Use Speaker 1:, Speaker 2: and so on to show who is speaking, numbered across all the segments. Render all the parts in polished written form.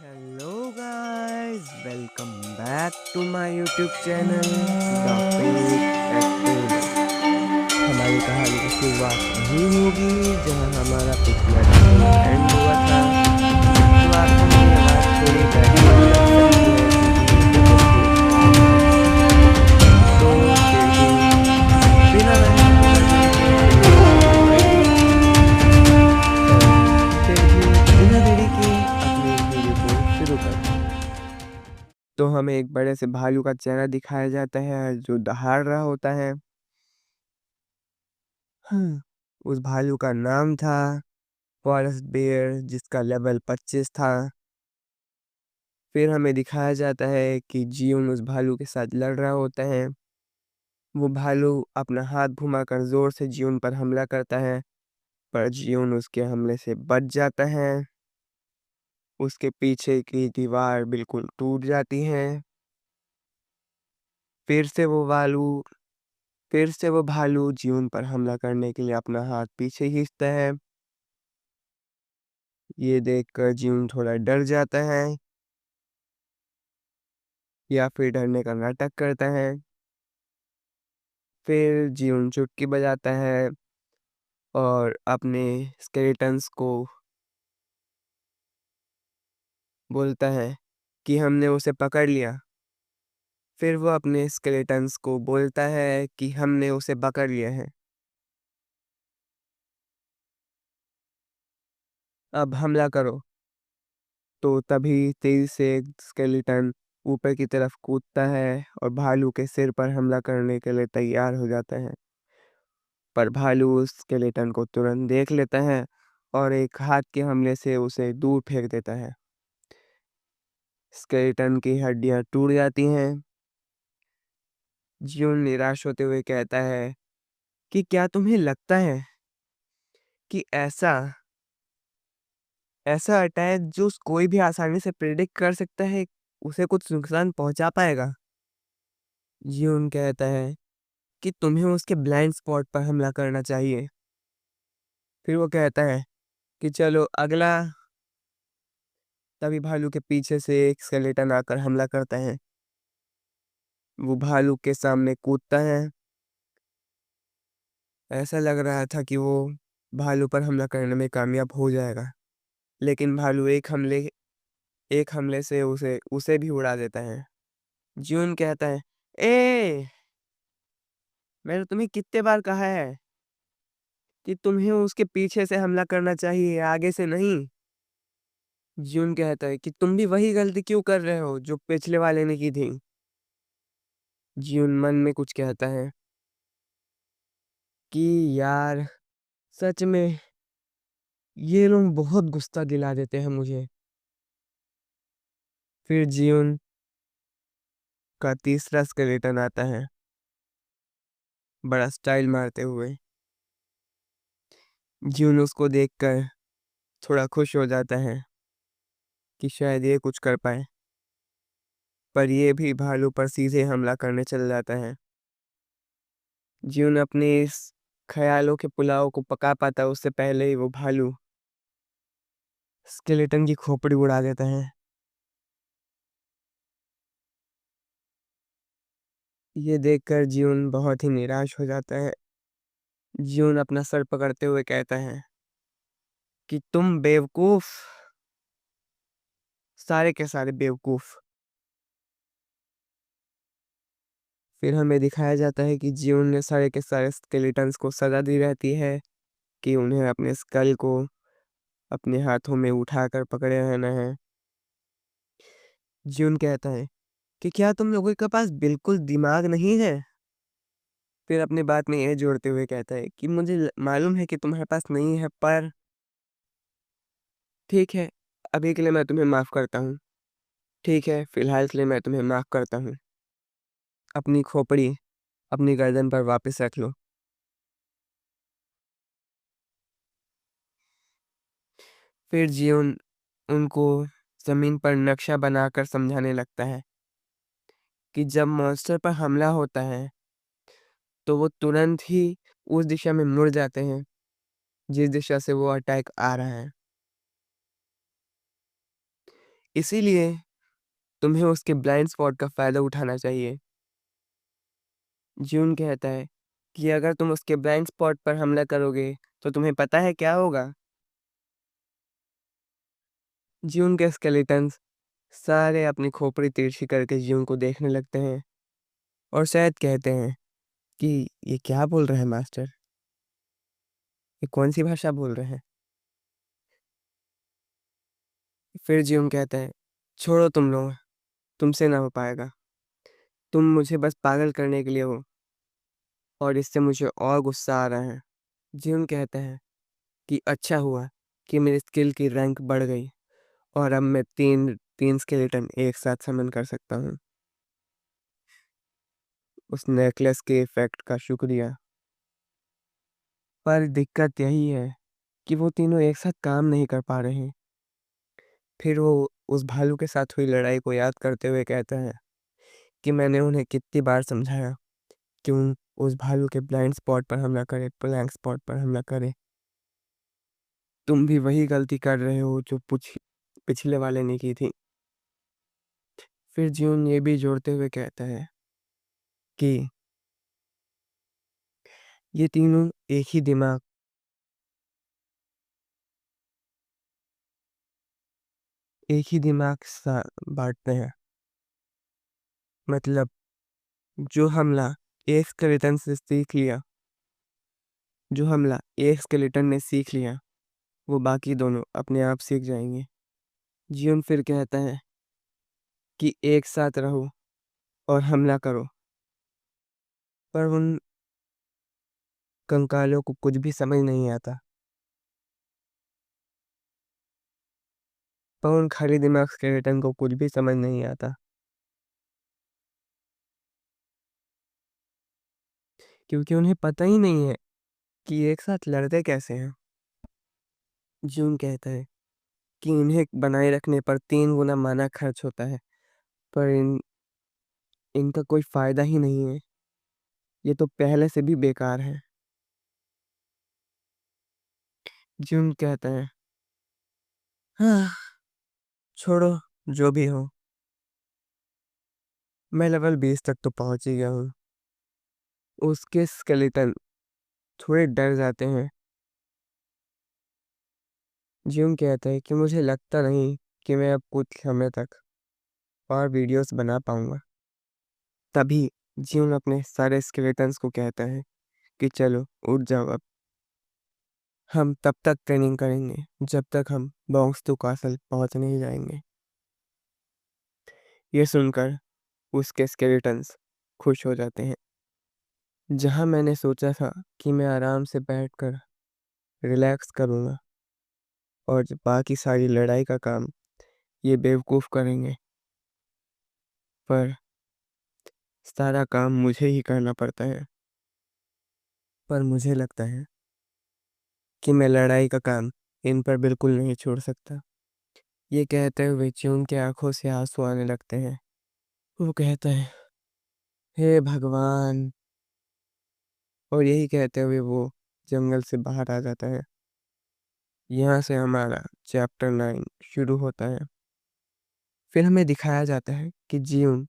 Speaker 1: Hello guys, welcome back to my YouTube channel The Fate Actor। हमारी कहानी की शुरुआत वहीं होगी जहां हमारा पिछला एपिसोड एंड हुआ था। तो आपको मेरी आवाज़ थोड़ी बैकग्राउंड लग सकती है क्योंकि मैं बहुत तो बिना वक्त बिना देरी के अपनी वीडियो को शुरू करते हैं। तो हमें एक बड़े से भालू का चेहरा दिखाया जाता है जो दहाड़ रहा होता है। उस भालू का नाम था फॉरेस्ट बेयर जिसका लेवल 25 था। फिर हमें दिखाया जाता है कि जियोन उस भालू के साथ लड़ रहा होता है। वो भालू अपना हाथ घुमाकर जोर से जियोन पर हमला करता है, पर जियोन उसके हमले से बच जाता है। उसके पीछे की दीवार बिल्कुल टूट जाती है। फिर से वो भालू फिर से वो भालू जियोन पर हमला करने के लिए अपना हाथ पीछे खींचता है। ये देखकर जियोन थोड़ा डर जाता है या फिर डरने का नाटक करता है। फिर जियोन चुटकी बजाता है और अपने स्केलेटन्स को बोलता है कि हमने उसे पकड़ लिया। फिर वो अपने स्केलेटन्स को बोलता है कि हमने उसे पकड़ लिया है। अब हमला करो। तो तभी तेजी से स्केलेटन ऊपर की तरफ कूदता है और भालू के सिर पर हमला करने के लिए तैयार हो जाता है। पर भालू उस स्केलेटन को तुरंत देख लेता है और एक हाथ के हमले से उसे दूर फेंक देता है। स्केलेटन की हड्डियां टूट जाती हैं। जियोन निराश होते हुए कहता है कि क्या तुम्हें लगता है कि ऐसा ऐसा अटैक जो कोई भी आसानी से प्रेडिक्ट कर सकता है उसे कुछ नुकसान पहुंचा पाएगा? जियोन कहता है कि तुम्हें उसके ब्लाइंड स्पॉट पर हमला करना चाहिए। फिर वो कहता है कि चलो अगला। तभी भालू के पीछे से एक स्केलेटन आकर हमला करता है। वो भालू के सामने कूदता है। ऐसा लग रहा था कि वो भालू पर हमला करने में कामयाब हो जाएगा, लेकिन भालू एक हमले से उसे उसे भी उड़ा देता है। जून कहता है, ए मैंने तुम्हें कितने बार कहा है कि तुम्हें उसके पीछे से हमला करना चाहिए, आगे से नहीं। जून कहता है कि तुम भी वही गलती क्यों कर रहे हो जो पिछले वाले ने की थी। जून मन में कुछ कहता है कि यार सच में ये लोग बहुत गुस्सा दिला देते हैं मुझे। फिर जियोन का तीसरा स्केलेटन आता है, बड़ा स्टाइल मारते हुए। जियोन उसको देखकर थोड़ा खुश हो जाता है कि शायद ये कुछ कर पाए, पर ये भी भालू पर सीधे हमला करने चल जाता है। जियोन अपने इस ख्यालों के पुलाव को पका पाता उससे पहले ही वो भालू स्केलेटन की खोपड़ी उड़ा देता है। ये देखकर जियोन बहुत ही निराश हो जाता है। जियोन अपना सर पकड़ते हुए कहता है कि तुम बेवकूफ, सारे के सारे बेवकूफ। फिर हमें दिखाया जाता है कि जियोन ने सारे के सारे स्केलेटन्स को सजा दी रहती है कि उन्हें अपने स्कल को अपने हाथों में उठाकर पकड़े रहना है। जियोन कहता है कि क्या तुम लोगों के पास बिल्कुल दिमाग नहीं है? फिर अपनी बात में ये जोड़ते हुए कहता है कि मुझे मालूम है कि तुम्हारे पास नहीं है, पर ठीक है, अभी के लिए मैं तुम्हें माफ करता हूँ। ठीक है, फिलहाल के लिए मैं तुम्हें माफ करता हूँ। अपनी खोपड़ी अपनी गर्दन पर वापस रख लो। फिर जियोन उनको जमीन पर नक्शा बनाकर समझाने लगता है कि जब मॉन्स्टर पर हमला होता है तो वो तुरंत ही उस दिशा में मुड़ जाते हैं जिस दिशा से वो अटैक आ रहा है। इसीलिए तुम्हें उसके ब्लाइंड स्पॉट का फ़ायदा उठाना चाहिए। ज्यून कहता है कि अगर तुम उसके ब्लाइंड स्पॉट पर हमला करोगे, तो तुम्हें पता है क्या होगा? ज्यून के स्केलेटन्स सारे अपनी खोपड़ी तिरछी करके ज्यून को देखने लगते हैं और शायद कहते हैं कि ये क्या बोल रहे हैं मास्टर? ये कौन-सी भाषा बोल रहे हैं? फिर ज्यून कहता है, छोड़ो तुम लोग, तुमसे ना हो पाएगा। तुम मुझे बस पागल करने के लिए हो और इससे मुझे और गुस्सा आ रहा है। ज्यून कहता है कि अच्छा हुआ कि मेरी स्किल की रैंक बढ़ गई और अब मैं 3 स्केलेटन एक साथ समन कर सकता हूँ। उस नेकलेस के इफ़ेक्ट का शुक्रिया। पर दिक्कत यही है कि वो तीनों एक साथ काम नहीं कर पा रहे हैं। फिर वो उस भालू के साथ हुई लड़ाई को याद करते हुए कहता है कि मैंने उन्हें कितनी बार समझाया कि उस भालू के ब्लाइंड स्पॉट पर हमला करे, ब्लैंक स्पॉट पर हमला करे। तुम भी वही गलती कर रहे हो जो पिछले वाले ने की थी। फिर ज्यून ये भी जोड़ते हुए कहता है कि ये तीनों एक ही दिमाग सा बाँटते हैं। मतलब जो हमला एक स्केलेटन से सीख लिया जो हमला एक स्केलेटन ने सीख लिया, वो बाकी दोनों अपने आप सीख जाएँगे। जियोन फिर कहता है कि एक साथ रहो और हमला करो। पर उन कंकालों को कुछ भी समझ नहीं आता। पर उन खाली दिमाग स्केलेटन को कुछ भी समझ नहीं आता। क्योंकि उन्हें पता ही नहीं है कि एक साथ लड़ते कैसे हैं। जून कहता है कि इन्हें बनाए रखने पर 3 गुना माना खर्च होता है, पर इनका कोई फ़ायदा ही नहीं है। ये तो पहले से भी बेकार है। जून कहता है, हाँ, छोड़ो, जो भी हो। मैं लेवल 20 तक तो पहुँच ही गया हूँ। उसके स्केलेटन थोड़े डर जाते हैं। ज्यून कहता है कि मुझे लगता नहीं कि मैं अब कुछ समय तक और वीडियोस बना पाऊँगा। तभी ज्यून अपने सारे स्केलेटन्स को कहता है कि चलो उठ जाओ अब। हम तब तक ट्रेनिंग करेंगे जब तक हम बोंगस टू कासल पहुँच नहीं जाएँगे। ये सुनकर उसके स्केलेटन्स खुश हो जाते हैं। जहाँ मैंने सोचा था कि मैं आराम से बैठकर रिलैक्स करूँगा और बाकी सारी लड़ाई का काम ये बेवकूफ़ करेंगे, पर सारा काम मुझे ही करना पड़ता है। पर मुझे लगता है कि मैं लड़ाई का काम इन पर बिल्कुल नहीं छोड़ सकता। ये कहते हुए च्यून की आंखों से आंसू आने लगते हैं। वो कहता है, हे भगवान! और यही कहते हुए वो जंगल से बाहर आ जाता है। यहाँ से हमारा चैप्टर 9 शुरू होता है। फिर हमें दिखाया जाता है कि जियून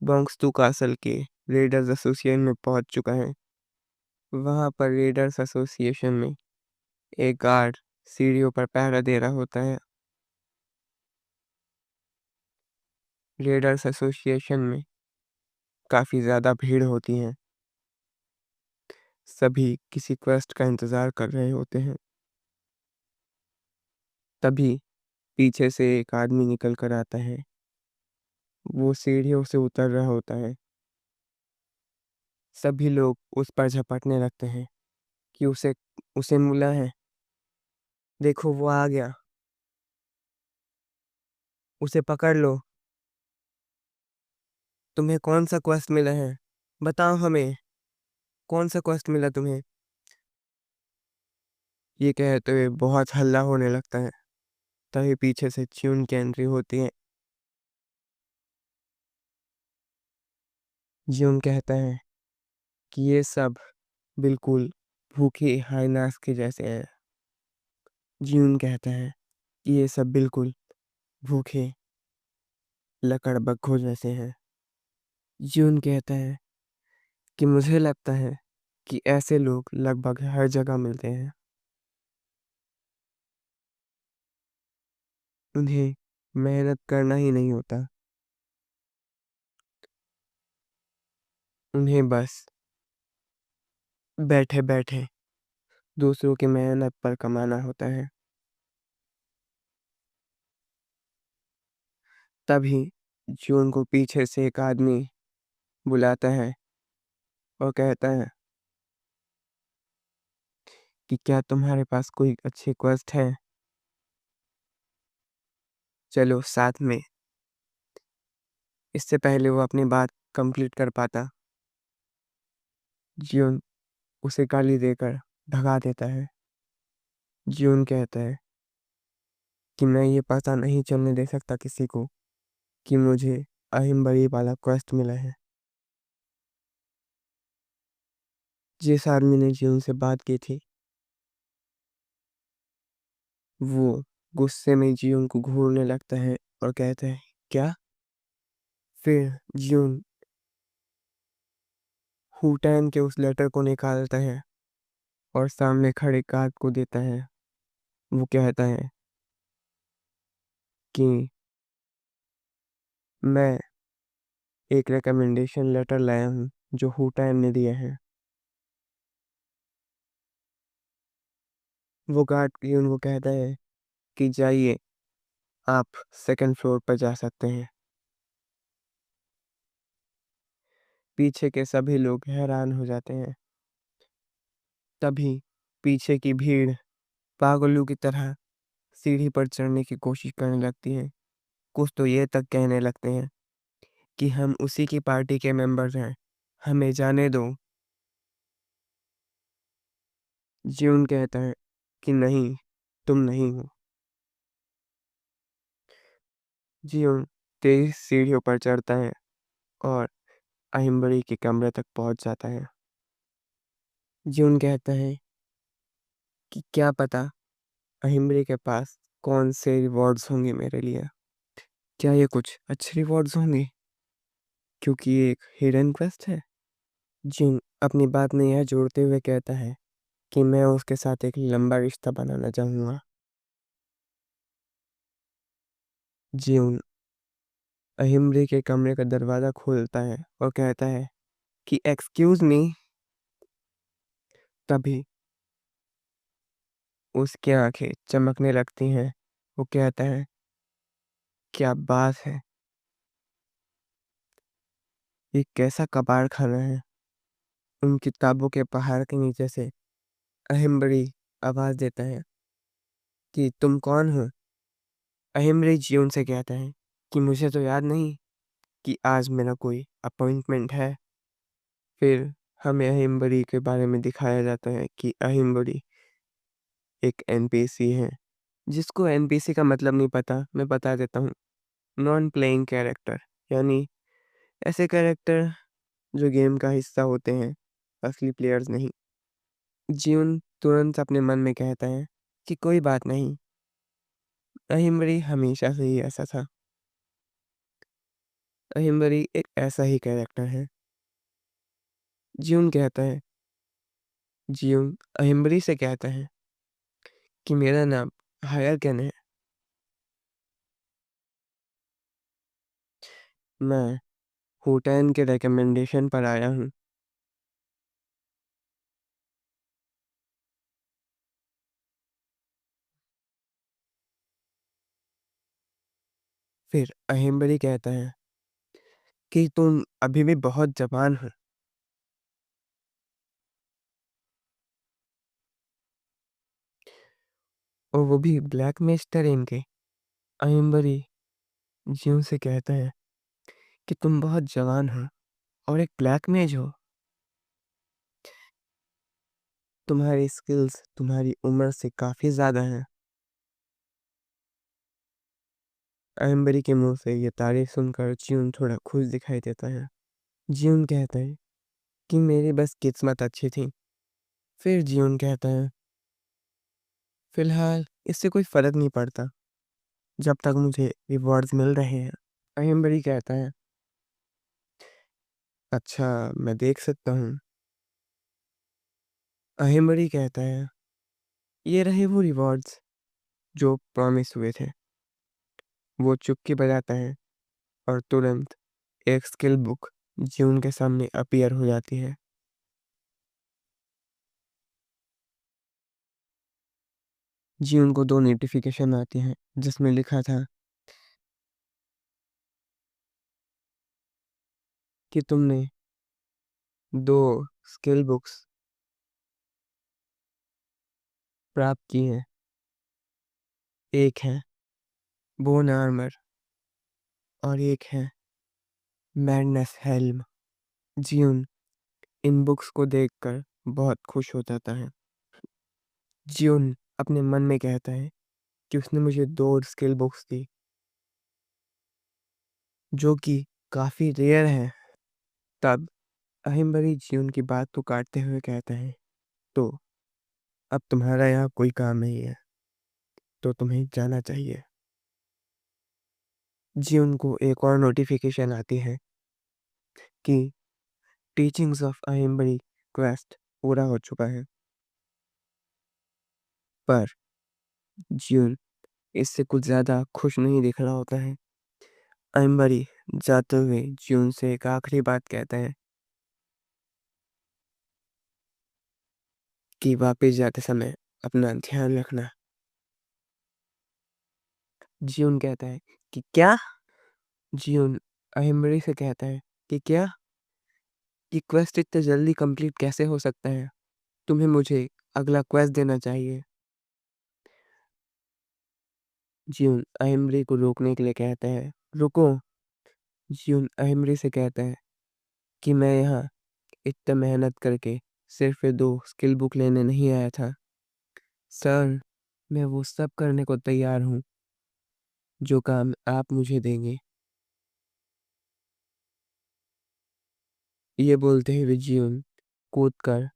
Speaker 1: बोंगस-टू कासल के रेडर्स एसोसिएशन में पहुंच चुका है। वहां पर रेडर्स एसोसिएशन में एक गार्ड सीढ़ियों पर पहरा दे रहा होता है। रेडर्स एसोसिएशन में काफ़ी ज़्यादा भीड़ होती है। सभी किसी क्वेस्ट का इंतज़ार कर रहे होते हैं। तभी पीछे से एक आदमी निकल कर आता है। वो सीढ़ियों से उतर रहा होता है। सभी लोग उस पर झपटने लगते हैं कि उसे उसे मिला है। देखो वो आ गया। उसे पकड़ लो। तुम्हें कौन-सा क्वेस्ट मिला है? बताओ हमें, कौन-सा क्वेस्ट मिला तुम्हें? ये कहते हुए बहुत हल्ला होने लगता है। तभी पीछे से च्यून की एंट्री होती है। ज्यून कहता है कि ये सब बिल्कुल भूखे हाइनास के जैसे हैं। ज्यून कहता है कि ये सब बिल्कुल भूखे लकड़बग्घों जैसे हैं। जून कहता है कि मुझे लगता है कि ऐसे लोग लगभग हर जगह मिलते हैं। उन्हें मेहनत करना ही नहीं होता। उन्हें बस बैठे-बैठे दूसरों की मेहनत पर कमाना होता है। तभी जून को पीछे से एक आदमी बुलाता है और कहता है कि क्या तुम्हारे पास कोई अच्छी क्वेस्ट है? चलो साथ में। इससे पहले वो अपनी बात कंप्लीट कर पाता, ज्यून उसे गाली देकर भगा देता है। ज्यून कहता है कि मैं ये पता नहीं चलने दे सकता किसी को कि मुझे अहिम्बरी वाला क्वेस्ट मिला है। जिस आदमी ने ज्यून से बात की थी, वो गुस्से में ज्यून को घूरने लगता है और कहता है, क्या? फिर ज्यून हुटैन के उस लेटर को निकालता है और सामने खड़े गार्ड को देता है। वो कहता है कि मैं एक रिकमेंडेशन लेटर लाया हूँ जो हुटैन ने दिया है। वो गार्ड ज्यून को कहता है कि जाइए, आप सेकंड फ्लोर पर जा सकते हैं। पीछे के सभी लोग हैरान हो जाते हैं। तभी पीछे की भीड़ पागलों की तरह सीढ़ी पर चढ़ने की कोशिश करने लगती है। कुछ तो ये तक कहने लगते हैं कि हम उसी की पार्टी के मेंबर्स हैं, हमें जाने दो। ज्यून कहता है कि नहीं, तुम नहीं हो। ज्यून तेज सीढ़ियों पर चढ़ता है और अहिम्बरी के कमरे तक पहुंच जाता है। ज्यून कहता है कि क्या पता अहिम्बरी के पास कौन से रिवॉर्ड्स होंगे मेरे लिए। क्या ये कुछ अच्छे रिवॉर्ड्स होंगे क्योंकि ये एक हिडन क्वेस्ट है? ज्यून अपनी बात में यह जोड़ते हुए कहता है कि मैं उसके साथ एक लंबा रिश्ता बनाना चाहूँगा। ज्यून अहिम्बरी के कमरे का दरवाज़ा खोलता है और कहता है कि एक्सक्यूज़ मी। तभी उसकी आंखें चमकने लगती हैं। वो कहता है, क्या बात है, ये कैसा कबाड़ खाना है। उन किताबों के पहाड़ के नीचे से अहिम्बरी आवाज़ देता है कि तुम कौन हो? अहिम्बरी ज्यून से कहता है कि मुझे तो याद नहीं कि आज मेरा कोई अपॉइंटमेंट है। फिर हमें अहिम्बरी के बारे में दिखाया जाता है कि अहिम्बरी एक एनपीसी है। जिसको एनपीसी का मतलब नहीं पता, मैं बता देता हूँ। नॉन प्लेइंग कैरेक्टर, यानी ऐसे कैरेक्टर जो गेम का हिस्सा होते हैं, असली प्लेयर्स नहीं। ज्यून तुरंत अपने मन में कहता है कि कोई बात नहीं, अहिम्बरी हमेशा से ही ऐसा था। अहिम्बरी एक ऐसा ही कैरेक्टर है। ज्यून कहता है, ज्यून अहिम्बरी से कहता है कि मेरा नाम हायरगन है। मैं हुटैन के रिकमेंडेशन पर आया हूँ। फिर अहिम्बरी कहता है कि तुम अभी भी बहुत जवान हो। और वो भी ब्लैक मेज टेरेन के। अहिम्बरी ज्यून से कहता है कि तुम बहुत जवान हो और एक ब्लैक मेज हो। तुम्हारी स्किल्स तुम्हारी उम्र से काफ़ी ज़्यादा हैं। अहिम्बरी के मुंह से ये तारीफ सुनकर ज्यून थोड़ा खुश दिखाई देता है। ज्यून कहता है कि मेरी बस किस्मत अच्छी थी। फिर ज्यून कहता है, फिलहाल इससे कोई फर्क नहीं पड़ता। जब तक मुझे रिवॉर्ड्स मिल रहे हैं। अहिमबरी कहता है, अच्छा, मैं देख सकता हूँ। अहिमबरी कहता है, ये रहे वो रिवॉर्ड्स जो प्रॉमिस हुए थे। वो चुप्पी बजाता है और तुरंत एक स्किल बुक ज्यून के सामने अपीयर हो जाती है। ज्यून को दो नोटिफिकेशन आती हैं जिसमें लिखा था कि तुमने दो स्किल बुक्स प्राप्त की हैं। एक है बोन आर्मर और एक है मैडनेस हेल्म। ज्यून इन बुक्स को देखकर बहुत खुश हो जाता है। ज्यून अपने मन में कहता है कि उसने मुझे दो स्किल बुक्स दी जो कि काफ़ी रेयर है। तब अहिमबरी ज्यून की बात को काटते हुए कहता है, तो अब तुम्हारा यहाँ कोई काम नहीं है, तो तुम्हें जाना चाहिए। ज्यून को एक और नोटिफिकेशन आती है कि टीचिंग्स ऑफ अहिमबरी क्वेस्ट पूरा हो चुका है। पर ज्यून इससे कुछ ज़्यादा खुश नहीं दिख रहा होता है। अहिमबरी जाते हुए ज्यून से एक आखिरी बात कहता है कि वापस जाते समय अपना ध्यान रखना। ज्यून कहता है कि क्या? ज्यून अहिमबरी से कहता है कि क्या? ये क्वेस्ट इतने जल्दी कंप्लीट कैसे हो सकता है? तुम्हें मुझे अगला क्वेस्ट देना चाहिए। ज्यून अहिमबरी को रोकने के लिए कहता है, रुको। ज्यून अहिमबरी से कहता है कि मैं यहाँ इतना मेहनत करके सिर्फ ये दो स्किल बुक लेने नहीं आया था। सर, मैं वो सब करने को तैयार हूँ जो काम आप मुझे देंगे। ये बोलते हुए ज्यून कूदकर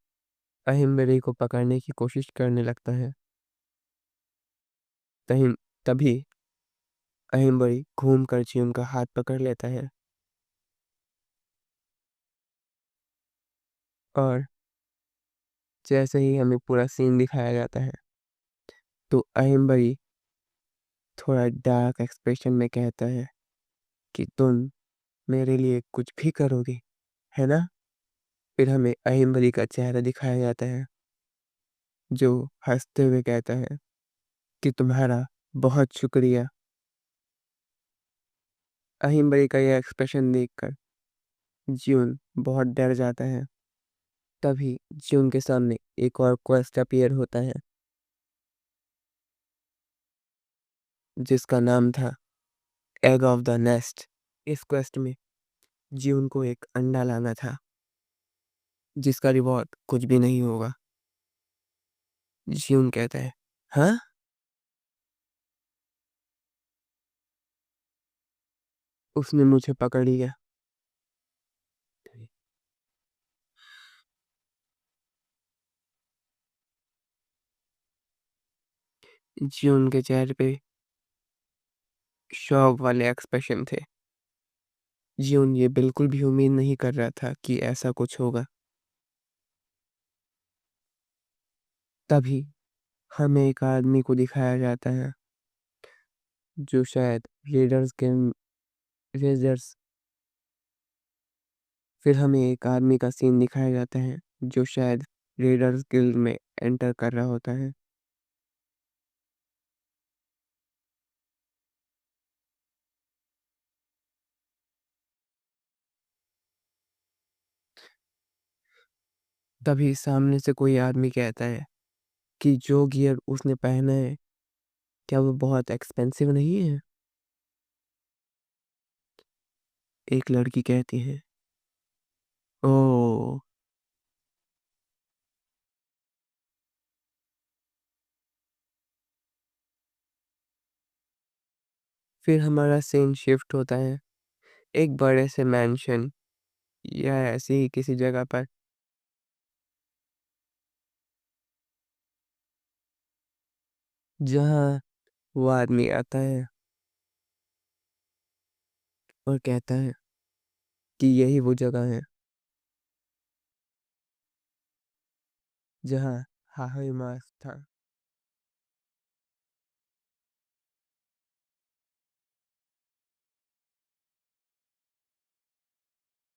Speaker 1: अहिमबरी को पकड़ने की कोशिश करने लगता है। तहीं तभी अहिमबरी घूमकर ज्यून का हाथ पकड़ लेता है और जैसे ही हमें पूरा सीन दिखाया जाता है तो अहिमबरी थोड़ा डार्क एक्सप्रेशन में कहता है कि तुम मेरे लिए कुछ भी करोगे, है ना? फिर हमें अहिमबरी का चेहरा दिखाया जाता है जो हंसते हुए कहता है कि तुम्हारा बहुत शुक्रिया। अहिमबरी का यह एक्सप्रेशन देखकर ज्यून बहुत डर जाता है। तभी ज्यून के सामने एक और क्वेस्ट अपीयर होता है जिसका नाम था एग ऑफ द नेस्ट। इस क्वेस्ट में ज्यून को एक अंडा लाना था जिसका रिवॉर्ड कुछ भी नहीं होगा। ज्यून कहता है, हाँ? उसने मुझे पकड़ लिया। ज्यून के चेहरे पे शॉक वाले एक्सप्रेशन थे। ज्यून ये बिल्कुल भी उम्मीद नहीं कर रहा था कि ऐसा कुछ होगा। तभी हमें एक आदमी को दिखाया जाता है जो शायद रेडर्स के रेजर्स। फिर हमें एक आदमी का सीन दिखाया जाता है जो शायद रेडर्स गिल्ड में एंटर कर रहा होता है। तभी सामने से कोई आदमी कहता है कि जो गियर उसने पहना है क्या वो बहुत एक्सपेंसिव नहीं है? एक लड़की कहती है, ओह। फिर हमारा सीन शिफ्ट होता है एक बड़े से मैंशन या ऐसी ही किसी जगह पर जहाँ वो आदमी आता है और कहता है कि यही वो जगह है जहाँ हाहा मास था।